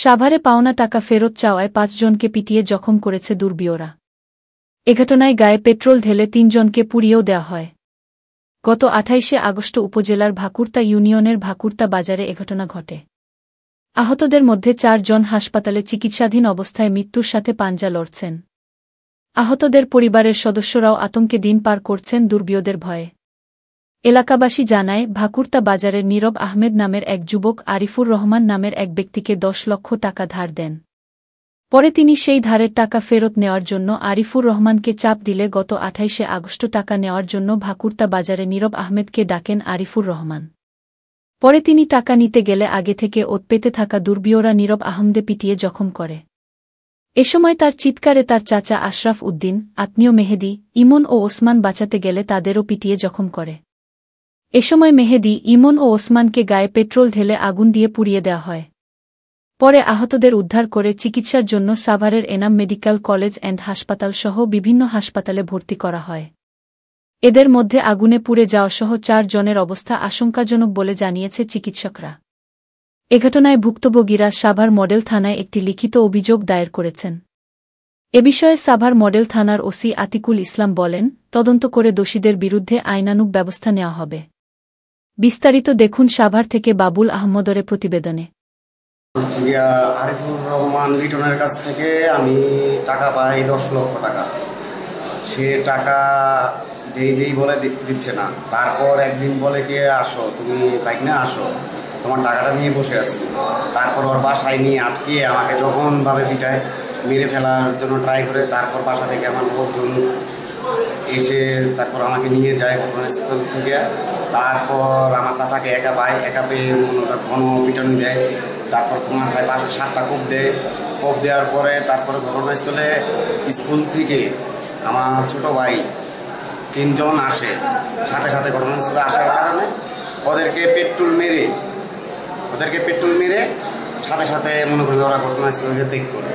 সাভারে পাওনা টাকা ফেরত চাওয়ায় ৫ জনকে পিটিয়ে জখম করেছে দুর্বৃত্তরা। এ ঘটনায় গায়ে পেট্রোল ঢেলে ৩ জনকে পুড়িয়েও দেওয়া হয়। গত ২৮শে আগস্ট উপজেলার ভাকুরতা ইউনিয়নের ভাকুরতা বাজারে এ ঘটনা ঘটে। আহতদের মধ্যে ৪ জন হাসপাতালে চিকিৎসাধীন অবস্থায় মৃত্যুর সাথে পাঞ্জা লড়ছেন। আহতদের পরিবারের সদস্যরাও আতঙ্কে দিন পার করছেন দুর্বৃত্তদের ভয়ে। এলাকাবাসী জানায়, ভাকুরতা বাজারের নীরব আহমেদ নামের এক যুবক আরিফুর রহমান নামের এক ব্যক্তিকে ১০ লক্ষ টাকা ধার দেন। পরে তিনি সেই ধারের টাকা ফেরত নেওয়ার জন্য আরিফুর রহমানকে চাপ দিলে গত ২৮শে আগস্ট টাকা নেওয়ার জন্য ভাকুরতা বাজারে নীরব আহমেদকে ডাকেন আরিফুর রহমান। পরে তিনি টাকা নিতে গেলে আগে থেকে ওৎ পেতে থাকা দুর্বৃত্তরা নীরব আহমেদকে পিটিয়ে জখম করে। এ সময় তার চিৎকারে তার চাচা আশরাফ উদ্দিন, আত্মীয় মেহেদি, ইমন ও ওসমান বাঁচাতে গেলে তাদেরও পিটিয়ে জখম করে। এ সময় মেহেদি, ইমন ও ওসমানকে গায়ে পেট্রোল ঢেলে আগুন দিয়ে পুড়িয়ে দেওয়া হয়। পরে আহতদের উদ্ধার করে চিকিৎসার জন্য সাভারের এনাম মেডিকেল কলেজ অ্যান্ড হাসপাতাল সহ বিভিন্ন হাসপাতালে ভর্তি করা হয়। এদের মধ্যে আগুনে পুড়ে যাওয়াসহ ৪ জনের অবস্থা আশঙ্কাজনক বলে জানিয়েছে চিকিৎসকরা। এ ঘটনায় ভুক্তভোগীরা সাভার মডেল থানায় একটি লিখিত অভিযোগ দায়ের করেছেন। এ বিষয়ে সাভার মডেল থানার ওসি আতিকুল ইসলাম বলেন, তদন্ত করে দোষীদের বিরুদ্ধে আইনানুগ ব্যবস্থা নেওয়া হবে। বিস্তারিত দেখুন সাভার থেকে বাবুল আহমদের প্রতিবেদনে। আরিফুর রহমান লিটনের কাছ থেকে আমি টাকা পাই ১০ লক্ষ টাকা। সে টাকা দেই বলে দিচ্ছে না। তারপর একদিন বলে কি, আসো তুমি বাইক না আসো, তোমার টাকাটা নিয়ে বসে আছি। তারপর ওর বাসায় নিয়ে আটকিয়ে আমাকে যখনভাবে পিটায়, মেরে ফেলার জন্য ট্রাই করে। তারপর বাসা থেকে আমার লোকজন এসে তারপর আমাকে নিয়ে যায় ঘটনাস্থল থেকে। তারপর আমার চাচাকে একা পেয়ে ঘন পিটানি দেয়। তারপর মাথায় ৫-৭টা কোপ দেয়। কোপ দেওয়ার পরে তারপরে ঘটনাস্থলে স্কুল থেকে আমার ছোট ভাই ৩ জন আসে। সাথে সাথে ঘটনাস্থলে আসার কারণে ওদেরকে পেট্রোল মেরে সাথে সাথে মনে করি ওরা ঘটনাস্থলকে ত্যাগ করে।